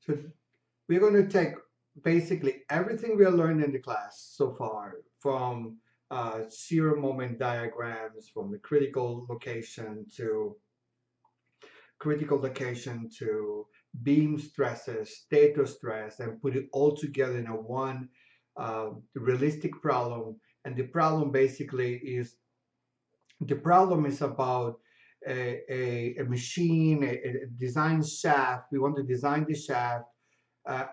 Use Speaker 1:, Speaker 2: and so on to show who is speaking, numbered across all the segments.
Speaker 1: So we're going to take basically everything we learned in the class so far, from shear moment diagrams, from the critical location to beam stresses, stator stress, and put it all together in a one realistic problem. And the problem is about a machine, a design shaft. We want to design the shaft,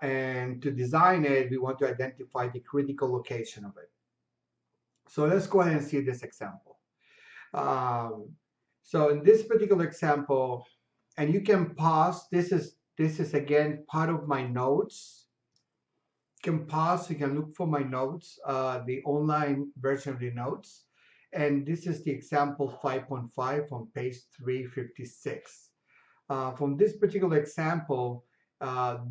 Speaker 1: and to design it, we want to identify the critical location of it. So let's go ahead and see this example. Um, so in this particular example, and you can pause. This is again part of my notes. You can pause. You can look for my notes, the online version of the notes, and this is the example 5.5 on page 356. From this particular example,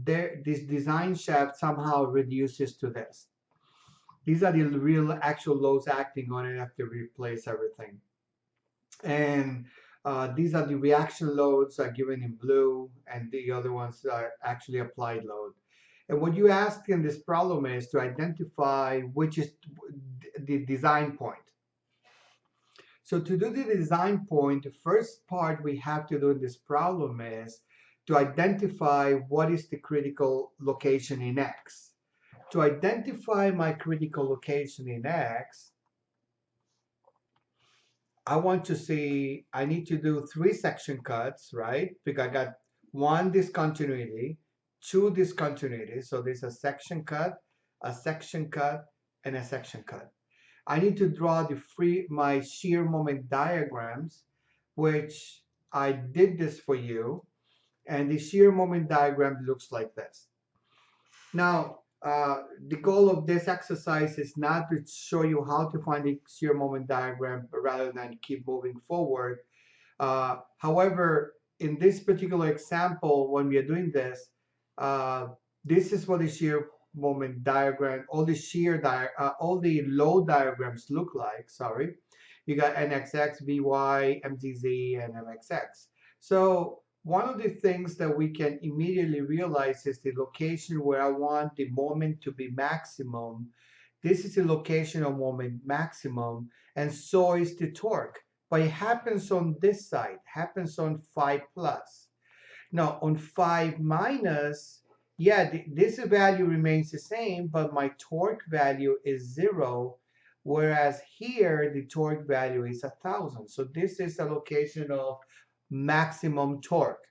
Speaker 1: this design shaft somehow reduces to this. These are the real actual loads acting on it after we replace everything. And these are the reaction loads are given in blue, and the other ones are actually applied load. And what you ask in this problem is to identify which is the design point. So to do the design point, the first part we have to do in this problem is to identify what is the critical location in X. To identify my critical location in X, I need to do 3 section cuts, right? Because I got 1 discontinuity, 2 discontinuities. So there's a section cut, and a section cut. I need to draw my shear moment diagrams, which I did this for you. And the shear moment diagram looks like this. Now, the goal of this exercise is not to show you how to find the shear moment diagram, but rather than keep moving forward. However, in this particular example, when we are doing this, this is what the shear moment diagram, all the load diagrams look like. Sorry, you got NXX, VY, MZZ, and MXX. So one of the things that we can immediately realize is the location where I want the moment to be maximum. This is the location of moment maximum, and so is the torque. But it happens on this side, happens on 5 plus. Now on 5 minus, yeah, this value remains the same, but my torque value is 0, whereas here the torque value is 1,000. So this is a location of maximum torque.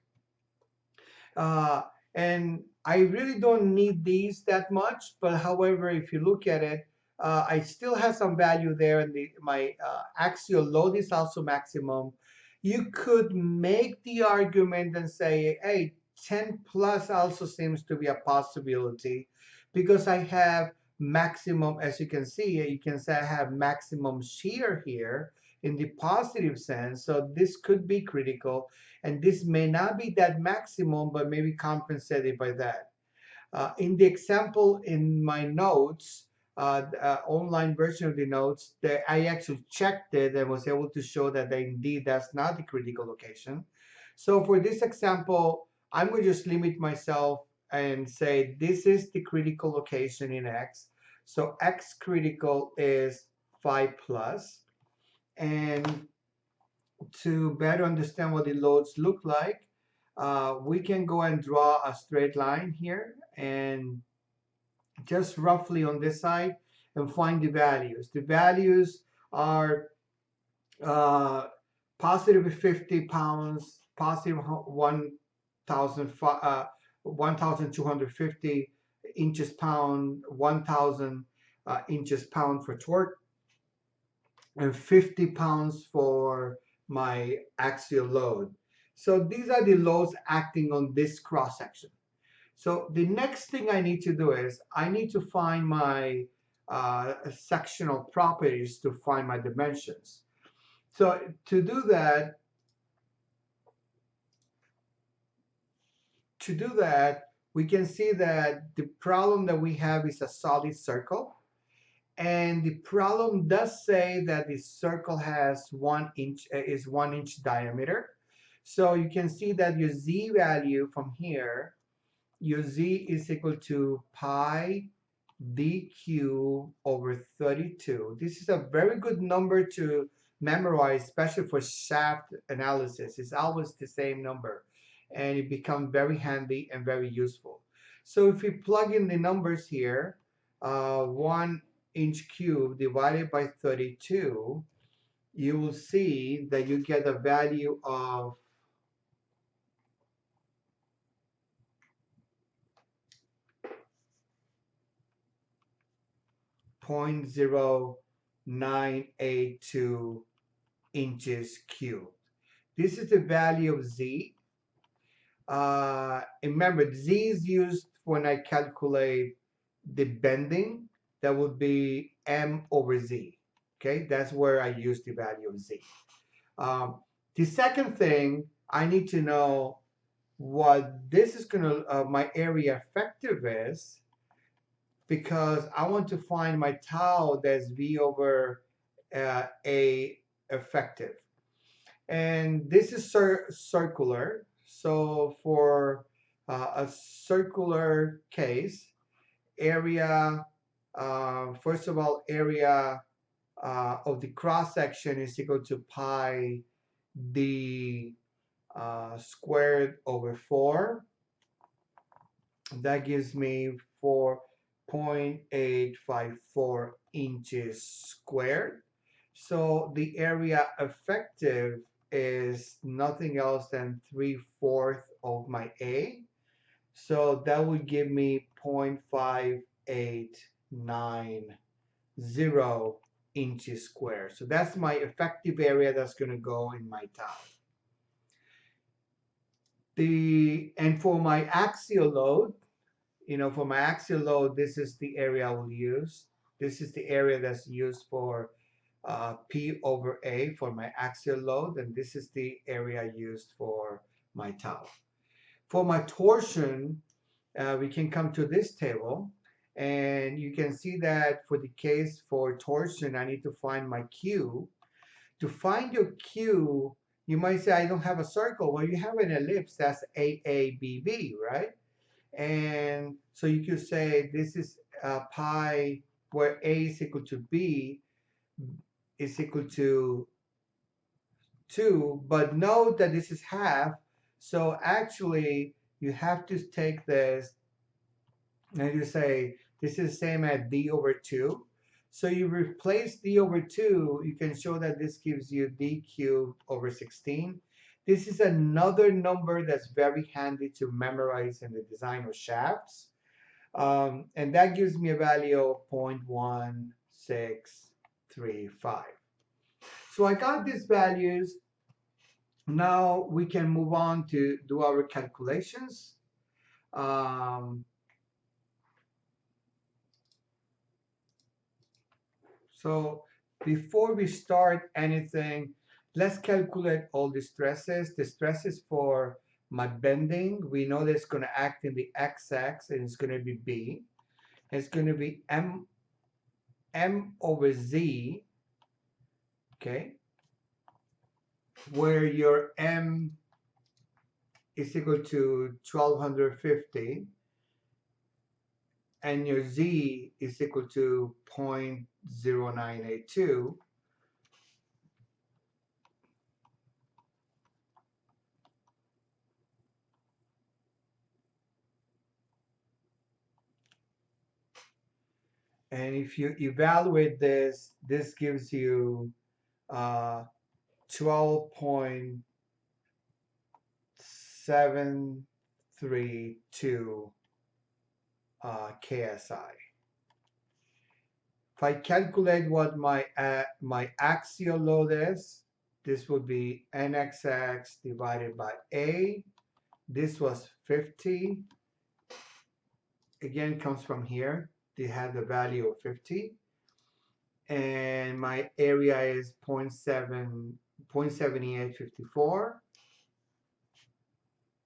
Speaker 1: And I really don't need these that much, but however, if you look at it, I still have some value there, and my axial load is also maximum. You could make the argument and say, hey, 10 plus also seems to be a possibility, because I have maximum, as you can see, you can say I have maximum shear here in the positive sense. So this could be critical, and this may not be that maximum, but maybe compensated by that. In the example in my notes, online version of the notes, I actually checked it and was able to show that indeed that's not the critical location. So for this example, I'm going to just limit myself and say this is the critical location in X. So X critical is 5 plus. And to better understand what the loads look like, we can go and draw a straight line here and just roughly on this side and find the values. The values are positive 50 pounds, positive 1,250 inches pound, 1,000 inches pound for torque, and 50 pounds for my axial load. So these are the loads acting on this cross section. So the next thing I need to do is I need to find my sectional properties to find my dimensions. So to do that, we can see that the problem that we have is a solid circle. And the problem does say that the circle has 1 inch, is 1 inch diameter. So you can see that your Z value from here your z is equal to pi d cube over 32. This is a very good number to memorize, especially for shaft analysis. It's always the same number, and it becomes very handy and very useful. So if we plug in the numbers here, 1 inch cube divided by 32, you will see that you get a value of 0.0982 inches cubed. This is the value of z. And remember, z is used when I calculate the bending. That would be m over z. Okay, that's where I use the value of z. The second thing, I need to know what this is going to, my area effective is, because I want to find my tau that's V over A effective. And this is circular. So for a circular case, area, first of all, area of the cross section is equal to pi d squared over 4. That gives me 4.854 inches squared. So the area effective is nothing else than 3/4 of my A. So that would give me 0.5890 inches squared. So that's my effective area that's going to go in my tile. And for my axial load, for my axial load, this is the area I will use. This is the area that's used for P over A for my axial load, and this is the area used for my tau. For my torsion, we can come to this table, and you can see that for the case for torsion, I need to find my Q. To find your Q, you might say, I don't have a circle. Well, you have an ellipse, that's AABB, right? And so you could say this is pi, where A is equal to B is equal to 2, but note that this is half. So actually, you have to take this and you say this is the same as d over 2. So you replace d over 2, you can show that this gives you d cubed over 16. This is another number that's very handy to memorize in the design of shafts. And that gives me a value of 0.1635. So I got these values. Now we can move on to do our calculations. So before we start anything, let's calculate all the stresses. The stresses for my bending, we know that it's going to act in the x-axis and it's going to be B. It's going to be m over z, okay, where your m is equal to 1250 and your z is equal to 0.0982. And if you evaluate this, this gives you 12.732 KSI. If I calculate what my axial load is, this would be NXX divided by A. This was 50. Again, comes from here. They have the value of 50. And my area is 0.7854.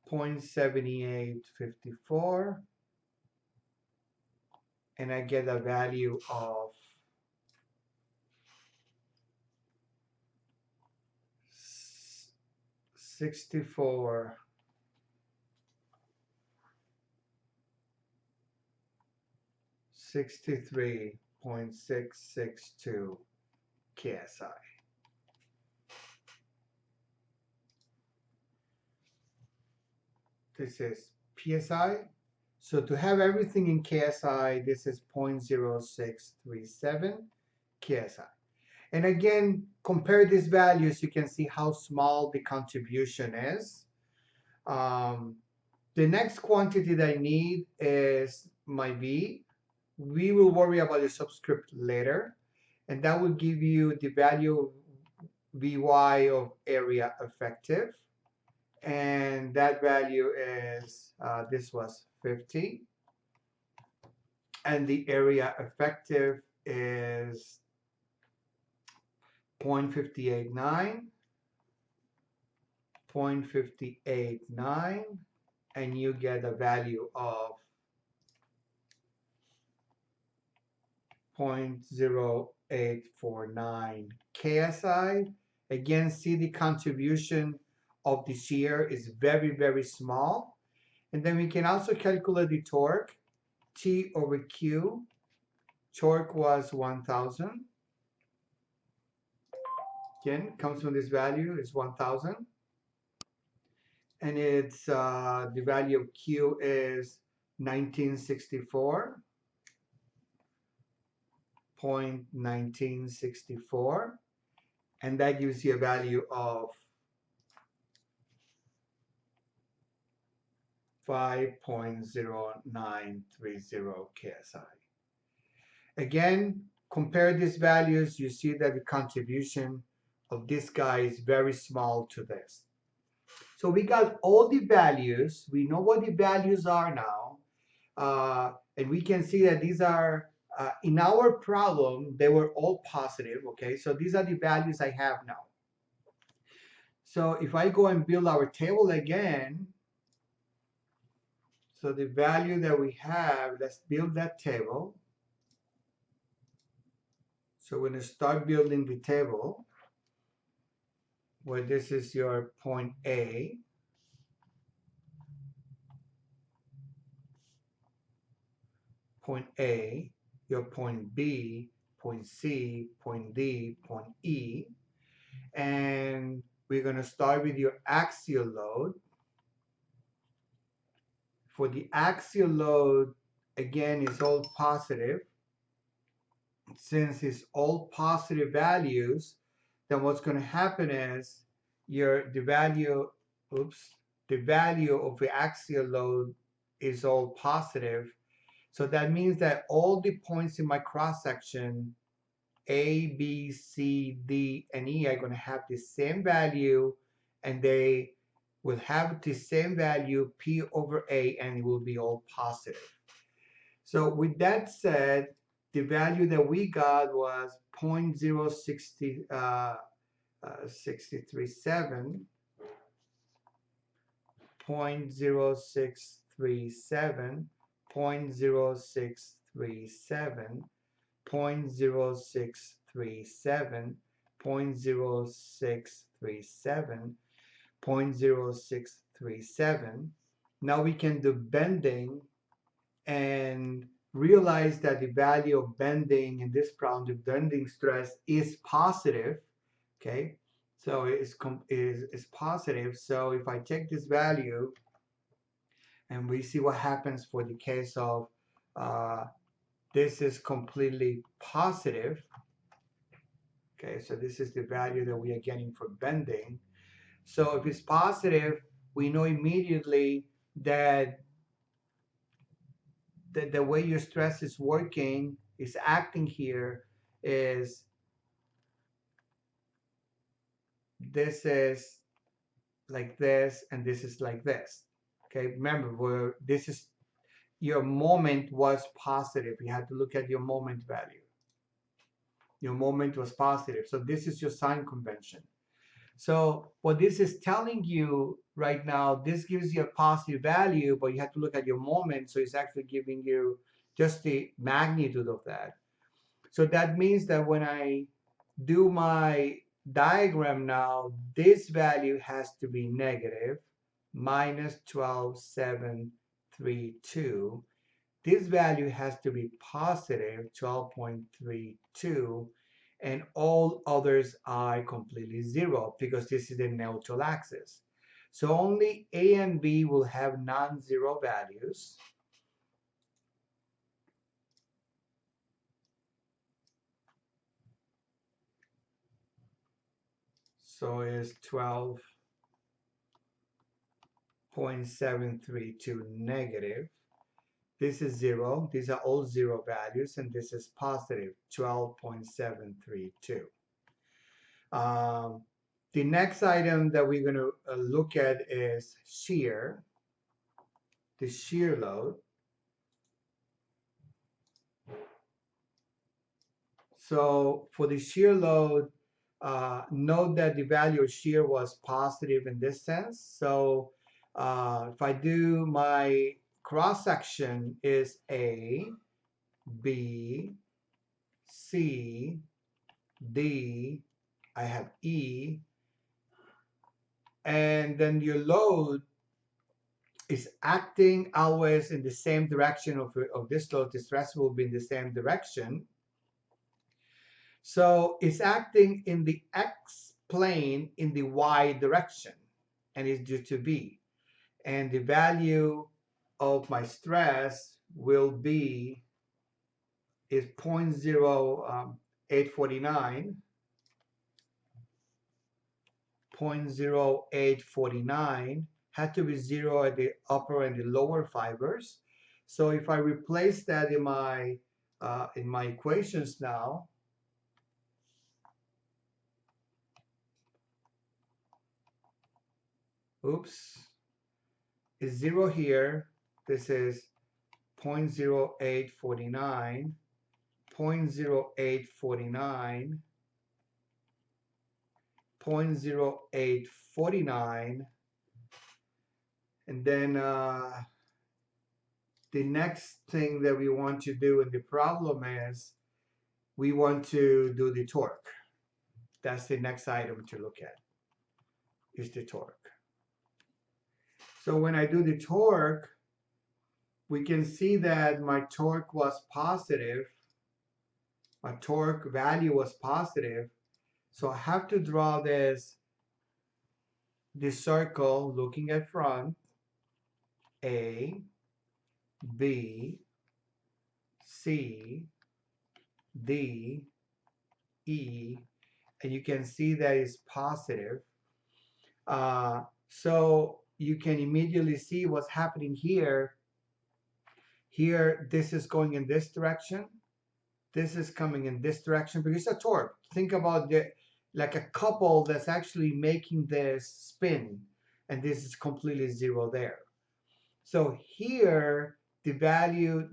Speaker 1: 0.7854. And I get a value of 64 63.662 KSI. This is PSI. So to have everything in KSI, this is 0.0637 KSI. And again, compare these values, you can see how small the contribution is. The next quantity that I need is my V. We will worry about the subscript later, and that will give you the value Vy of area effective. And that value is, this was 50. And the area effective is 0.589, 0.589, and you get a value of 0.0849 KSI. Again, see the contribution of the shear is very, very small. And then we can also calculate the torque, T over Q. Torque was 1,000. Again, comes from this value, is 1,000. And it's the value of Q is 1964. And that gives you a value of 5.0930 KSI. Again, compare these values, you see that the contribution of this guy is very small to this. So we got all the values, we know what the values are now, and we can see that these are, in our problem, they were all positive, okay? So these are the values I have now. So if I go and build our table again, so the value that we have, let's build that table. So we're going to start building the table where this is your point A. Point A, your point B, point C, point D, point E. And we're going to start with your axial load. For the axial load, again, it's all positive. Since it's all positive values, then what's going to happen is the value of the axial load is all positive. So that means that all the points in my cross section, A, B, C, D, and E, are going to have the same value, and they will have the same value, P over A, and it will be all positive. So with that said, the value that we got was 0.0637, 0.0637, 0.0637, 0.0637, 0.0637, 0.0637. Now we can do bending and realize that the value of bending in this problem, the bending stress is positive, okay? So it's positive. So if I take this value and we see what happens for the case of this is completely positive, okay? So this is the value that we are getting for bending. So if it's positive, we know immediately that the way your stress is working, is acting here, is this is like this and this is like this. Okay, remember where this is your moment was positive. You have to look at your moment value. Your moment was positive. So this is your sign convention. So what this is telling you right now, this gives you a positive value, but you have to look at your moment. So it's actually giving you just the magnitude of that. So that means that when I do my diagram now, this value has to be negative, minus 12,732. this value has to be positive 12.32, and all others are completely zero because this is the neutral axis. So only A and B will have non-zero values. So it's 12.732 negative. This is zero. These are all zero values, and this is positive 12.732. The next item that we're going to look at is shear, the shear load. So for the shear load, note that the value of shear was positive in this sense. So if I do my cross section is A, B, C, D, I have E, and then your load is acting always in the same direction of this load. The stress will be in the same direction. So it's acting in the X plane in the Y direction, and it's due to B. And the value of my stress will be is 0.0849. 0.0849 had to be zero at the upper and the lower fibers. So if I replace that in my equations now, oops, is zero here. This is 0.0849, 0.0849, 0.0849, and then the next thing that we want to do in the problem is we want to do the torque. That's the next item to look at, is the torque. So when I do the torque, we can see that my torque was positive. My torque value was positive. So I have to draw this circle looking at front, A, B, C, D, E, and you can see that it's positive. So you can immediately see what's happening here. Here, this is going in this direction. This is coming in this direction because it's a torque. Think about like a couple that's actually making this spin, and this is completely zero there. So here, the value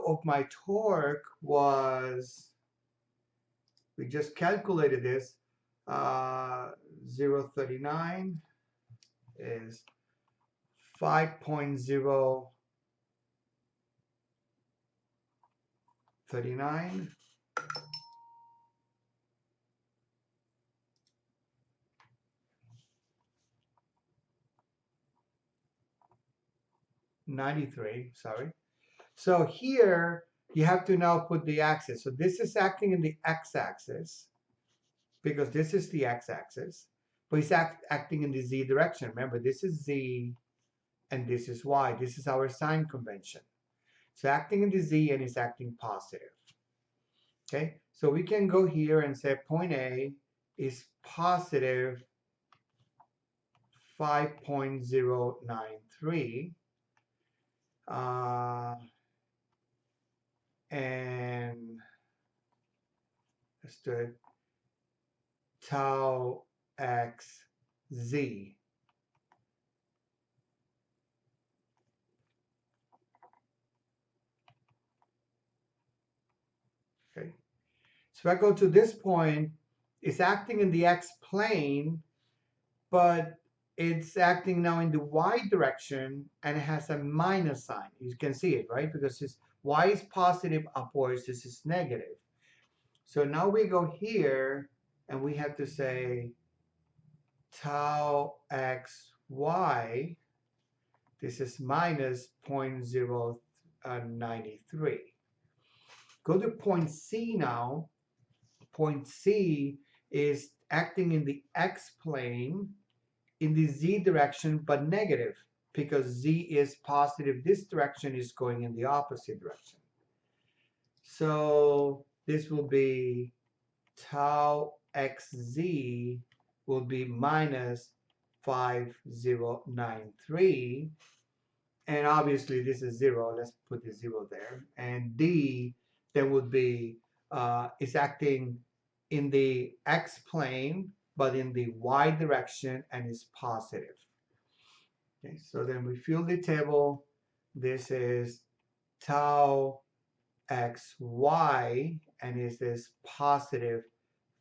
Speaker 1: of my torque was, we just calculated this, 0.39 is 5.039. .93, sorry. So here you have to now put the axis. So this is acting in the x-axis because this is the x-axis, but it's acting in the z direction. Remember, this is z and this is y. This is our sign convention. So acting in the z and it's acting positive. Okay, so we can go here and say point A is positive 5.093. And let's do it, tau x z. Okay, so if I go to this point, it's acting in the x plane, but it's acting now in the y direction, and it has a minus sign. You can see it, right? Because this y is positive upwards, this is negative. So now we go here, and we have to say tau x y. This is minus 0.0 93. Go to point C now. Point C is acting in the x-plane in the z direction, but negative, because z is positive. This direction is going in the opposite direction. So this will be tau xz will be minus 5093. And obviously this is 0. Let's put the 0 there. And d then would be, is acting in the x-plane, but in the y direction, and is positive. Okay, so then we fill the table. This is tau xy, and this is positive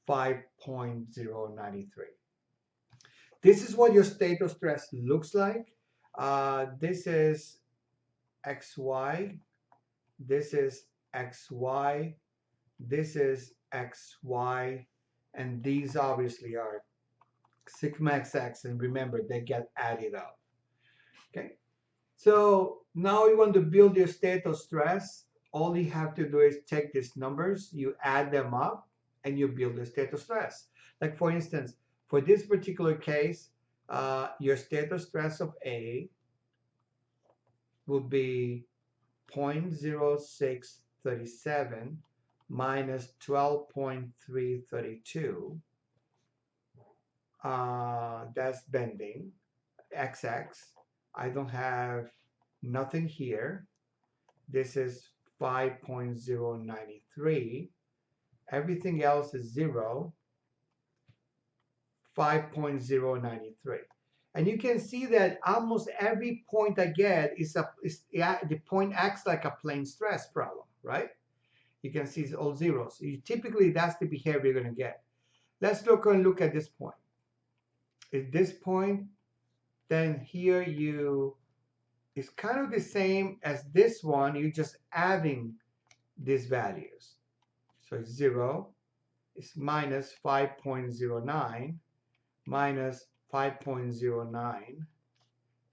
Speaker 1: 5.093. This is what your state of stress looks like. This is xy, this is xy, this is xy, and these obviously are sigma xx, and remember, they get added up. Okay, so now you want to build your state of stress. All you have to do is take these numbers, you add them up, and you build the state of stress. Like for instance, for this particular case, your state of stress of A would be 0.0637 minus 12.332. That's bending. XX. I don't have nothing here. This is 5.093. Everything else is 0. 5.093. And you can see that almost every point I get the point acts like a plane stress problem, right? You can see it's all zeros. Typically, that's the behavior you're going to get. Let's look at this point. At this point, then here it's kind of the same as this one. You're just adding these values. So 0 is minus 5.09 minus 5.09,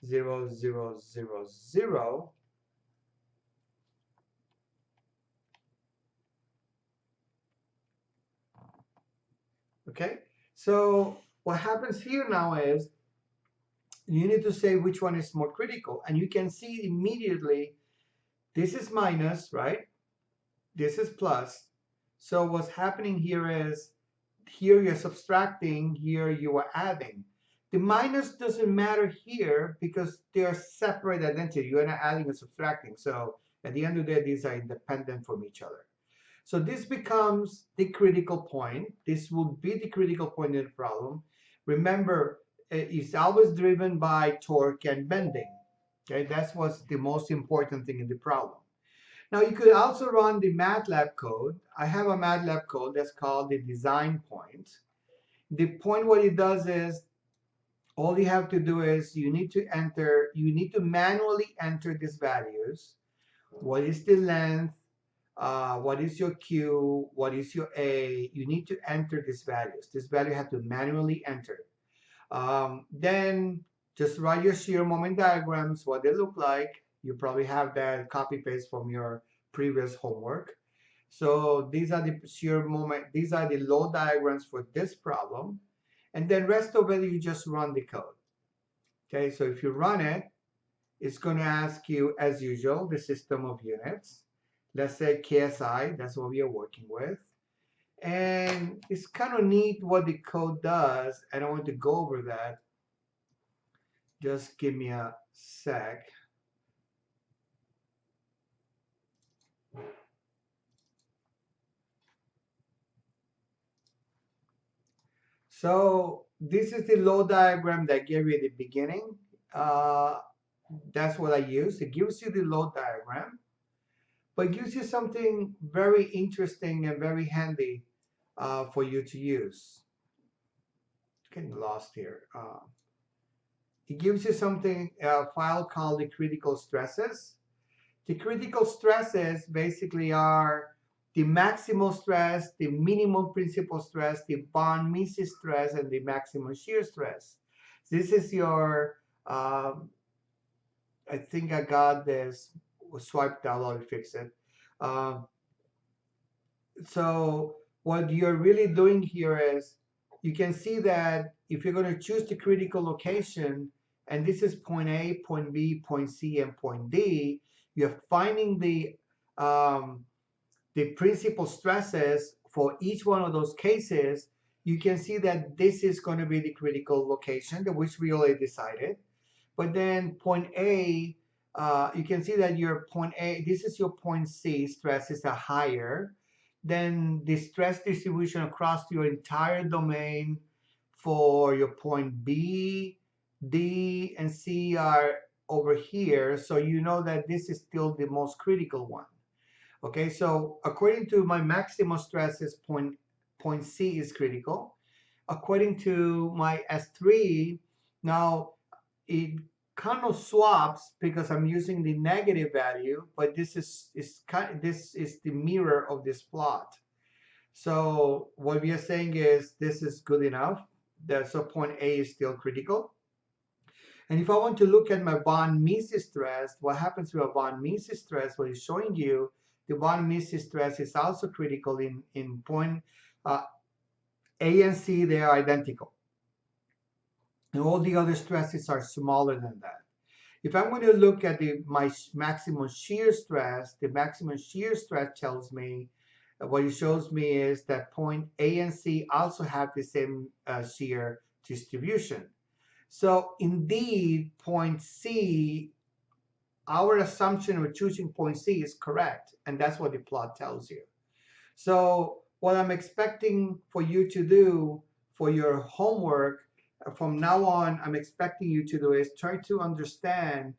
Speaker 1: 0, 0, 0, 0. Okay, so what happens here now is you need to say which one is more critical, and you can see immediately this is minus, right? This is plus. So what's happening here is here you're subtracting, here you are adding. The minus doesn't matter here because they are separate identity. You're not adding or subtracting. So at the end of the day, these are independent from each other. So this becomes the critical point. This will be the critical point in the problem. Remember, it's always driven by torque and bending. Okay, that's what's the most important thing in the problem. Now you could also run the MATLAB code. I have a MATLAB code that's called the design point. The point, what it does is, all you have to do is you need to manually enter these values. What is the length? What is your Q? What is your A? You need to enter these values. This value you have to manually enter. Then just write your shear moment diagrams, what they look like. You probably have that copy paste from your previous homework. So these are the shear moment, these are the load diagrams for this problem. And then rest of it, you just run the code. Okay, so if you run it, it's going to ask you, as usual, the system of units. Let's say KSI, that's what we are working with. And it's kind of neat what the code does. I don't want to go over that. Just give me a sec. So this is the load diagram that I gave you at the beginning. That's what I use. It gives you the load diagram, but it gives you something very interesting and very handy for you to use. Getting lost here. It gives you something, a file called the critical stresses. The critical stresses basically are the maximal stress, the minimum principal stress, the von Mises stress, and the maximum shear stress. This is your, I think I got this, swipe that while we fix it. Um, so what you're really doing here is you can see that if you're going to choose the critical location, and this is point A, point B, point C, and point D, you're finding the principal stresses for each one of those cases. You can see that this is going to be the critical location, which we already decided. But then point A, you can see that your point A, this is your point C, stresses are higher. Then the stress distribution across your entire domain for your point B, D, and C are over here. So you know that this is still the most critical one. Okay, so according to my maximum stresses, point C is critical. According to my S3, now it kind of swaps because I'm using the negative value, but this is the mirror of this plot. So what we are saying is this is good enough. So point A is still critical. And if I want to look at my von Mises stress, what happens with a von Mises stress? What is showing you the von Mises stress is also critical in point A and C. They are identical. And all the other stresses are smaller than that. If I'm going to look at my maximum shear stress, the maximum shear stress tells me, what it shows me is that point A and C also have the same shear distribution. So indeed, point C, our assumption of choosing point C is correct, and that's what the plot tells you. So what I'm expecting for you to do for your homework from now on, I'm expecting you to do is try to understand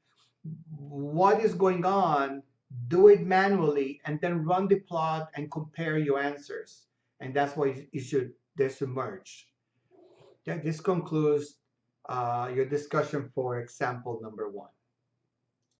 Speaker 1: what is going on, do it manually, and then run the plot and compare your answers. And that's why you should merge. Okay, this concludes your discussion for example number 1.